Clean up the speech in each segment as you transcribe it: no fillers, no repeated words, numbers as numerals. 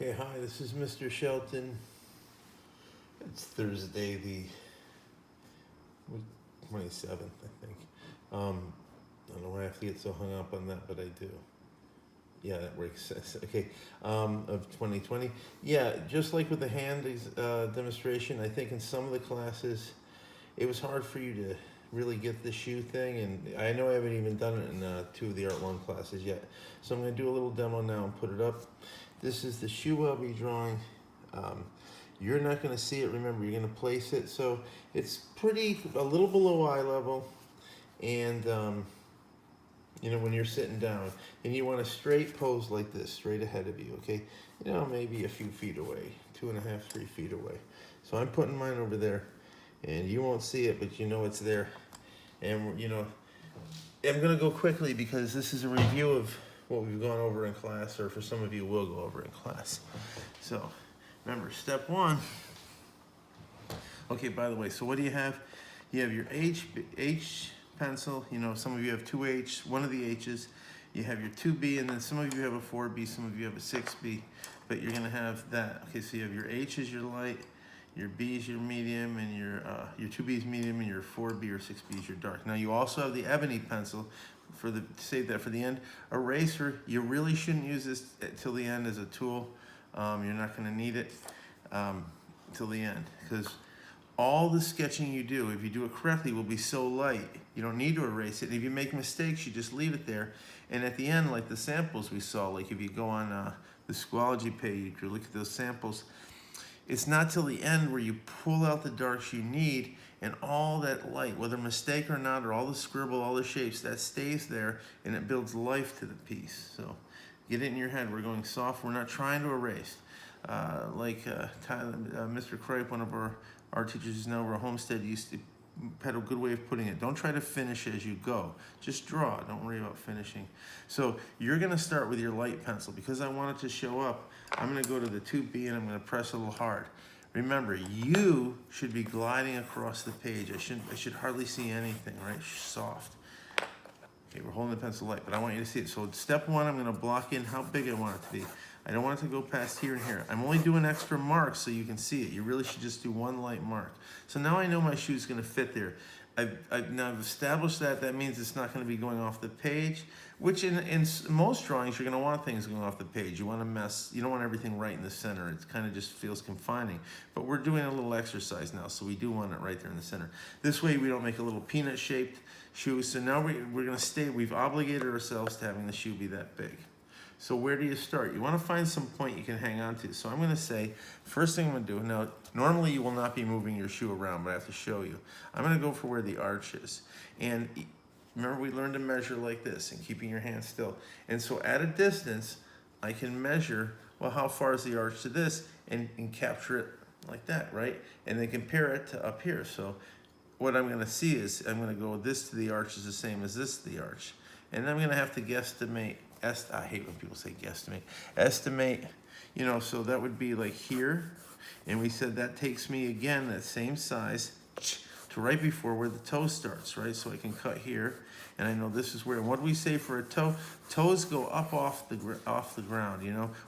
Okay, hi, this is Mr. Shelton. It's Thursday, the 27th, I think. I don't know why I have to get so hung up on that, but I do. Yeah, that works. Okay, of 2020. Yeah, just like with the hand demonstration, I think in some of the classes, it was hard for you to really get the shoe thing, and I know I haven't even done it in two of the Art 1 classes yet. So I'm going to do a little demo now and put it up. This is the shoe I'll be drawing. Um, you're not going to see it, remember, you're going to place it. So it's a little below eye level, and when you're sitting down, and you want a straight pose like this, straight ahead of you, okay? Maybe a few feet away, 2.5, 3 feet away. So I'm putting mine over there, and you won't see it, but you know it's there. And I'm gonna go quickly because this is a review of what we've gone over in class, or for some of you will go over in class. So remember, step one. Okay, by the way, so what do you have? You have your H pencil. Some of you have 2H, one of the H's. You have your 2B, and then some of you have a 4B, some of you have a 6B, but you're gonna have that. Okay, so you have your H is your light, your B is your medium, and your 2B is medium, and your 4B or 6B is your dark. Now you also have the ebony pencil, save that for the end. Eraser, you really shouldn't use this till the end as a tool. You're not gonna need it till the end, because all the sketching you do, if you do it correctly, will be so light. You don't need to erase it. And if you make mistakes, you just leave it there. And at the end, like the samples we saw, like if you go on the Schoology page, you look at those samples, it's not till the end where you pull out the darks you need, and all that light, whether mistake or not, or all the scribble, all the shapes, that stays there, and it builds life to the piece. So get it in your head. We're going soft. We're not trying to erase. Mr. Cripe, one of our art teachers who's now over at Homestead, used to had a good way of putting it. Don't try to finish as you go. Just draw. Don't worry about finishing. So you're going to start with your light pencil. Because I want it to show up, I'm going to go to the 2B and I'm going to press a little hard. Remember, you should be gliding across the page. I should hardly see anything, right? Soft. Okay, we're holding the pencil light, but I want you to see it. So step one, I'm going to block in how big I want it to be. I don't want it to go past here and here. I'm only doing extra marks so you can see it. You really should just do one light mark. So now I know my shoe's going to fit there. I've established that. That means it's not going to be going off the page, which in most drawings, you're going to want things going off the page. You want to you don't want everything right in the center. It kind of just feels confining. But we're doing a little exercise now, so we do want it right there in the center. This way we don't make a little peanut-shaped shoe. So now we're going to we've obligated ourselves to having the shoe be that big. So where do you start? You want to find some point you can hang on to. So I'm going to say, first thing I'm going to do, now normally you will not be moving your shoe around, but I have to show you. I'm going to go for where the arch is. And remember, we learned to measure like this and keeping your hand still. And so at a distance, I can measure, well, how far is the arch to this, and capture it like that, right? And then compare it to up here. So what I'm going to see is, I'm going to go, this to the arch is the same as this to the arch. And I'm going to have to guesstimate. I hate when people say guesstimate. Estimate, so that would be like here. And we said that takes me, again, that same size to right before where the toe starts, right? So I can cut here, and I know this is where. And what do we say for a toe? Toes go up off the ground,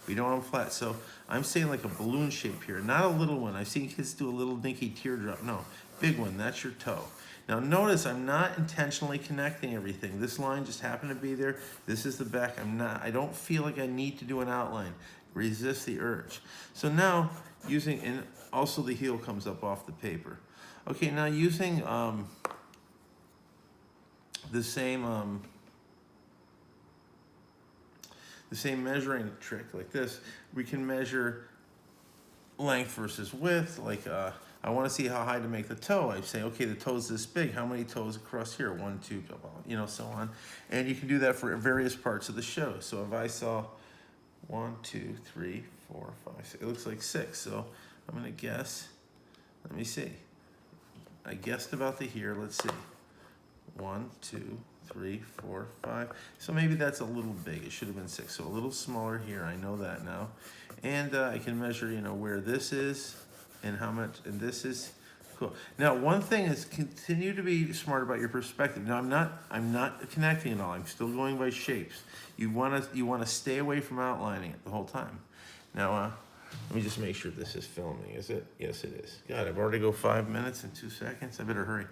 We don't want them flat. So I'm saying like a balloon shape here, not a little one. I've seen kids do a little dinky teardrop. No, big one, that's your toe. Now notice I'm not intentionally connecting everything. This line just happened to be there. This is the back. I don't feel like I need to do an outline. Resist the urge. So now and also the heel comes up off the paper. Okay, now using the same measuring trick like this, we can measure length versus width, like I want to see how high to make the toe. I say, okay, the toe's this big. How many toes across here? 1, 2, so on. And you can do that for various parts of the show. So if I saw 1, 2, 3, 4, 5, 6, it looks like 6. So I'm going to guess. Let me see. I guessed about the here. Let's see. 1, 2, 3, 4, 5. So maybe that's a little big. It should have been 6. So a little smaller here. I know that now. And I can measure, where this is and how much, and this is cool. Now, one thing is, continue to be smart about your perspective. Now, I'm not connecting it all. I'm still going by shapes. You want to stay away from outlining it the whole time. Now, Let me just make sure this is filming. Is it? Yes, it is. God, I've already go 5 minutes and 2 seconds. I better hurry.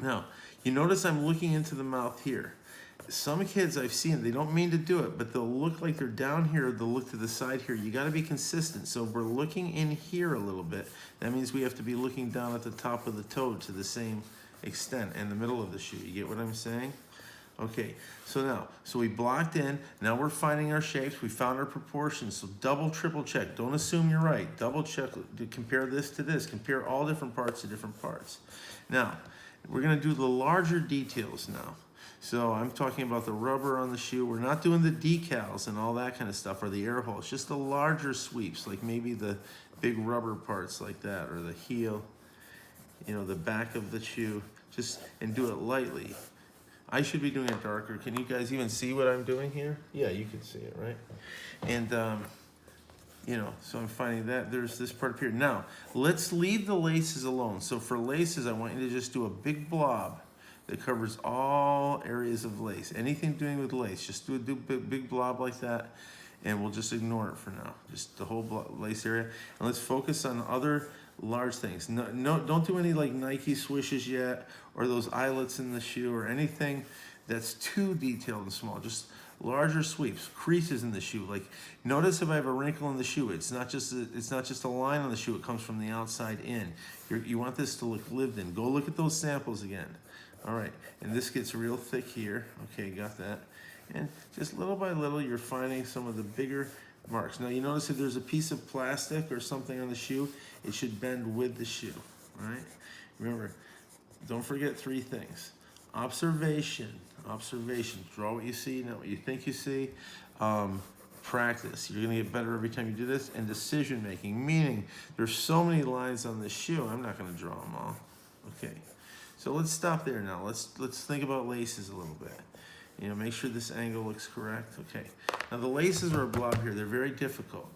Now, you notice I'm looking into the mouth here. Some kids I've seen, they don't mean to do it, but they'll look like they're down here, they'll look to the side here. You gotta be consistent. So if we're looking in here a little bit, that means we have to be looking down at the top of the toe to the same extent, in the middle of the shoe. You get what I'm saying? Okay, so we blocked in, now we're finding our shapes, we found our proportions, so double, triple check. Don't assume you're right. Double check, compare this to this, compare all different parts to different parts. Now, we're gonna do the larger details now. So I'm talking about the rubber on the shoe. We're not doing the decals and all that kind of stuff, or the air holes, just the larger sweeps, like maybe the big rubber parts like that, or the heel, you know, the back of the shoe, and do it lightly. I should be doing it darker. Can you guys even see what I'm doing here? Yeah, you can see it, right? And, you know, so I'm finding that there's this part up here. Now, let's leave the laces alone. So for laces, I want you to just do a big blob that covers all areas of lace. Anything doing with lace, just do a big blob like that, and we'll just ignore it for now. Just the whole lace area. And let's focus on other large things. No, don't do any like Nike swishes yet, or those eyelets in the shoe, or anything that's too detailed and small. Just larger sweeps, creases in the shoe. Like, notice if I have a wrinkle in the shoe, it's not just a line on the shoe. It comes from the outside in. You want this to look lived in. Go look at those samples again. All right, and this gets real thick here. Okay, got that. And just little by little, you're finding some of the bigger marks. Now you notice if there's a piece of plastic or something on the shoe, it should bend with the shoe, all right? Remember, don't forget 3 things. Observation, draw what you see, not what you think you see. Practice, you're gonna get better every time you do this. And decision making, meaning there's so many lines on the shoe, I'm not gonna draw them all, okay? So let's stop there now. Let's think about laces a little bit. You know, make sure this angle looks correct. Okay. Now the laces are a blob here. They're very difficult.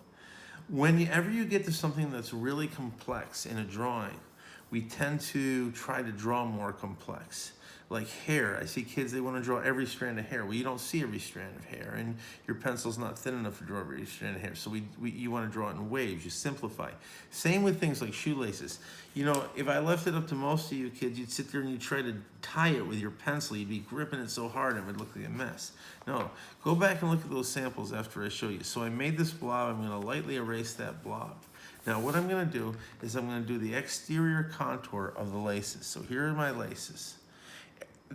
Whenever you get to something that's really complex in a drawing, we tend to try to draw more complex. Like hair. I see kids, they want to draw every strand of hair. Well, you don't see every strand of hair, and your pencil's not thin enough to draw every strand of hair. So you want to draw it in waves. You simplify. Same with things like shoelaces. You know, if I left it up to most of you kids, you'd sit there and you'd try to tie it with your pencil. You'd be gripping it so hard it would look like a mess. No, go back and look at those samples after I show you. So I made this blob. I'm going to lightly erase that blob. Now what I'm going to do is I'm going to do the exterior contour of the laces. So here are my laces.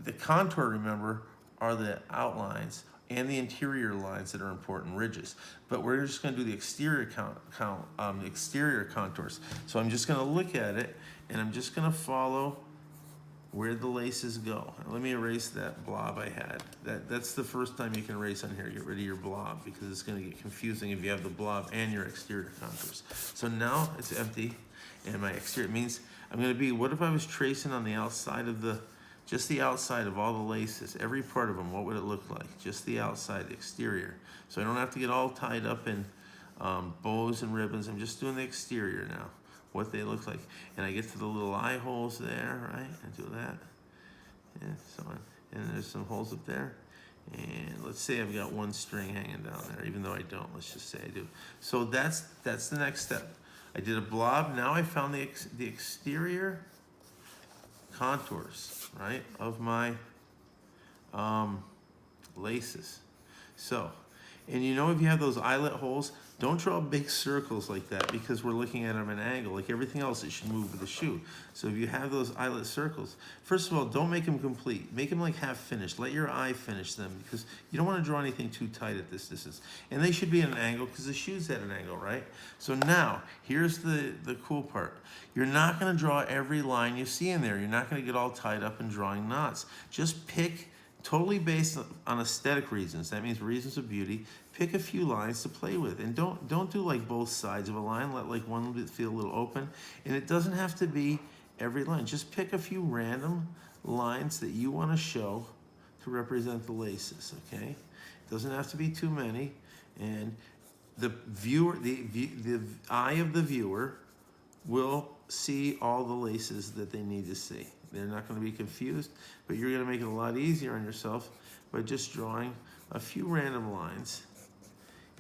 The contour, remember, are the outlines and the interior lines that are important, ridges. But we're just going to do the exterior exterior contours. So I'm just going to look at it, and I'm just going to follow where the laces go. Let me erase that blob I had. That's the first time you can erase on here. Get rid of your blob, because it's going to get confusing if you have the blob and your exterior contours. So now it's empty, and my exterior means I'm going to be, what if I was tracing on the outside of just the outside of all the laces, every part of them, what would it look like? Just the outside, the exterior. So I don't have to get all tied up in bows and ribbons. I'm just doing the exterior now, what they look like. And I get to the little eye holes there, right? I do that, and so on. And there's some holes up there. And let's say I've got one string hanging down there, even though I don't, let's just say I do. So that's the next step. I did a blob, now I found the exterior contours, right, of my laces. So, and you know, if you have those eyelet holes, don't draw big circles like that, because we're looking at them at an angle. Like everything else, it should move with the shoe. So if you have those eyelet circles, first of all, don't make them complete. Make them like half finished. Let your eye finish them, because you don't want to draw anything too tight at this distance. And they should be at an angle, because the shoe's at an angle, right? So now, here's the cool part. You're not going to draw every line you see in there. You're not going to get all tied up in drawing knots. Just pick, totally based on aesthetic reasons. That means reasons of beauty. Pick a few lines to play with, and don't do like both sides of a line. Let like one feel a little open, and it doesn't have to be every line. Just pick a few random lines that you want to show to represent the laces. Okay, it doesn't have to be too many, and the viewer, the eye of the viewer will see all the laces that they need to see. They're not going to be confused, but you're going to make it a lot easier on yourself by just drawing a few random lines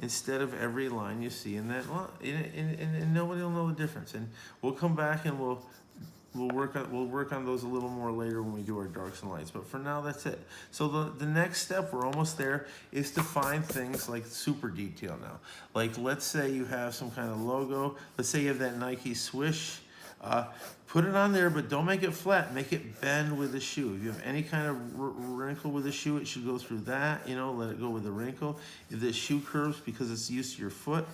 instead of every line you see in that line, and nobody will know the difference. And we'll come back and we'll work on those a little more later when we do our darks and lights. But for now, that's it. So the next step, we're almost there, is to find things like super detail now. Like let's say you have some kind of logo. Let's say you have that Nike swoosh. Put it on there, but don't make it flat. Make it bend with the shoe. If you have any kind of wrinkle with the shoe, it should go through that. You know, let it go with the wrinkle. If the shoe curves because it's used to your foot,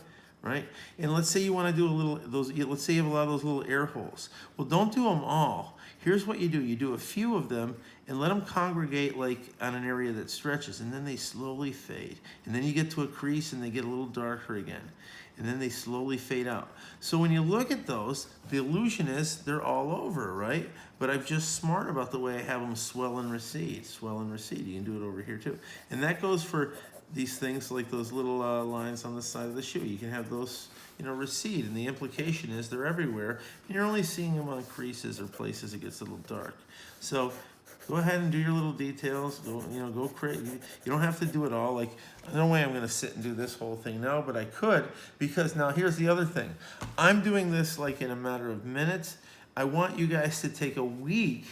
right? And let's say you want to do a little let's say you have a lot of those little air holes. Well, don't do them all. Here's what you do. You do a few of them and let them congregate like on an area that stretches, and then they slowly fade. And then you get to a crease and they get a little darker again. And then they slowly fade out. So when you look at those, the illusion is they're all over, right? But I'm just smart about the way I have them swell and recede, swell and recede. You can do it over here too. And that goes for these things like those little lines on the side of the shoe. You can have those, you know, recede, and the implication is they're everywhere, and you're only seeing them on creases or places it gets a little dark. So go ahead and do your little details. Go crazy. You don't have to do it all. Like, no way I'm going to sit and do this whole thing now, but I could, because now here's the other thing. I'm doing this like in a matter of minutes. I want you guys to take a week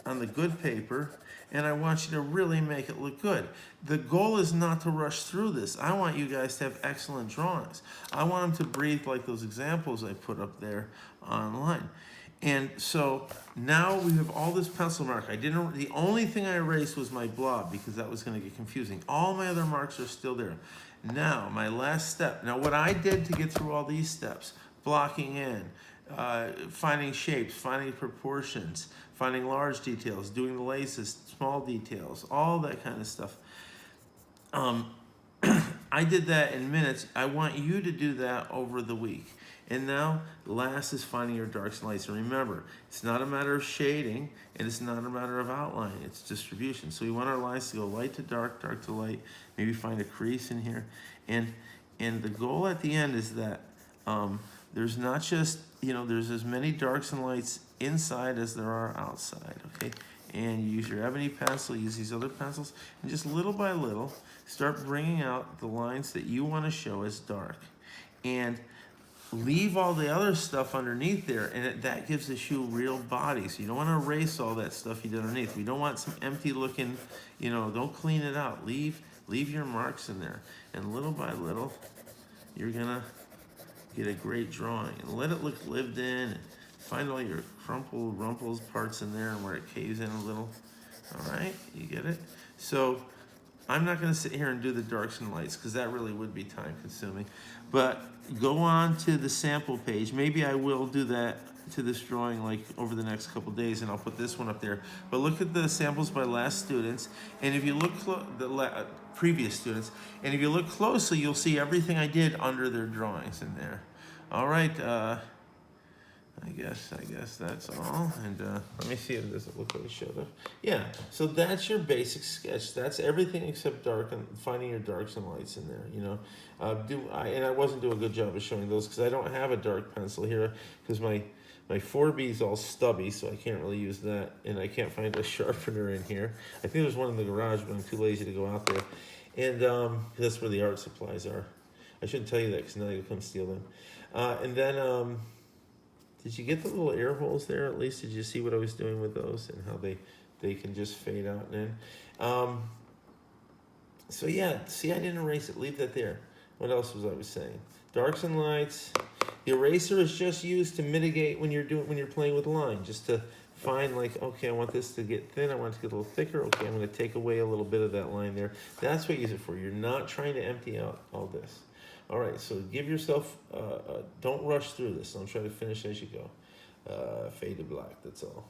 on the good paper, and I want you to really make it look good. The goal is not to rush through this. I want you guys to have excellent drawings. I want them to breathe like those examples I put up there online. And so now we have all this pencil mark. The only thing I erased was my blob because that was going to get confusing. All my other marks are still there. Now, my last step. Now, what I did to get through all these steps, blocking in, finding shapes, finding proportions, finding large details, doing the laces, small details, all that kind of stuff. I did that in minutes. I want you to do that over the week. And now, last is finding your darks and lights. And remember, it's not a matter of shading, and it's not a matter of outline. It's distribution. So we want our lines to go light to dark, dark to light. Maybe find a crease in here. And the goal at the end is that there's not just, there's as many darks and lights inside as there are outside, okay? And you use your ebony pencil, use these other pencils, and just little by little, start bringing out the lines that you want to show as dark. And leave all the other stuff underneath there, and that gives the shoe real body. So you don't want to erase all that stuff you did underneath. We don't want some empty looking, don't clean it out. Leave your marks in there. And little by little, you're gonna get a great drawing. And let it look lived in, and find all your crumpled, rumples parts in there and where it caves in a little. All right, you get it? So I'm not gonna sit here and do the darks and lights because that really would be time consuming. But go on to the sample page. Maybe I will do that to this drawing like over the next couple days, and I'll put this one up there. But look at the samples by last students, and if you look previous students, and if you look closely, you'll see everything I did under their drawings in there. All right, I guess that's all. And let me see if this look like it showed up. Yeah, so that's your basic sketch. That's everything except dark and finding your darks and lights in there. And I wasn't doing a good job of showing those because I don't have a dark pencil here because my 4B is all stubby, so I can't really use that, and I can't find a sharpener in here. I think there's one in the garage, but I'm too lazy to go out there. And that's where the art supplies are. I shouldn't tell you that because now you'll come steal them. And then, did you get the little air holes there at least? Did you see what I was doing with those and how they can just fade out and in? So yeah, see, I didn't erase it. Leave that there. What else was I saying? Darks and lights. The eraser is just used to mitigate when you're playing with line, just to find like, okay, I want this to get thin, I want it to get a little thicker, okay, I'm gonna take away a little bit of that line there. That's what you use it for. You're not trying to empty out all this. All right, so give yourself, don't rush through this. Don't try to finish as you go. Fade to black, that's all.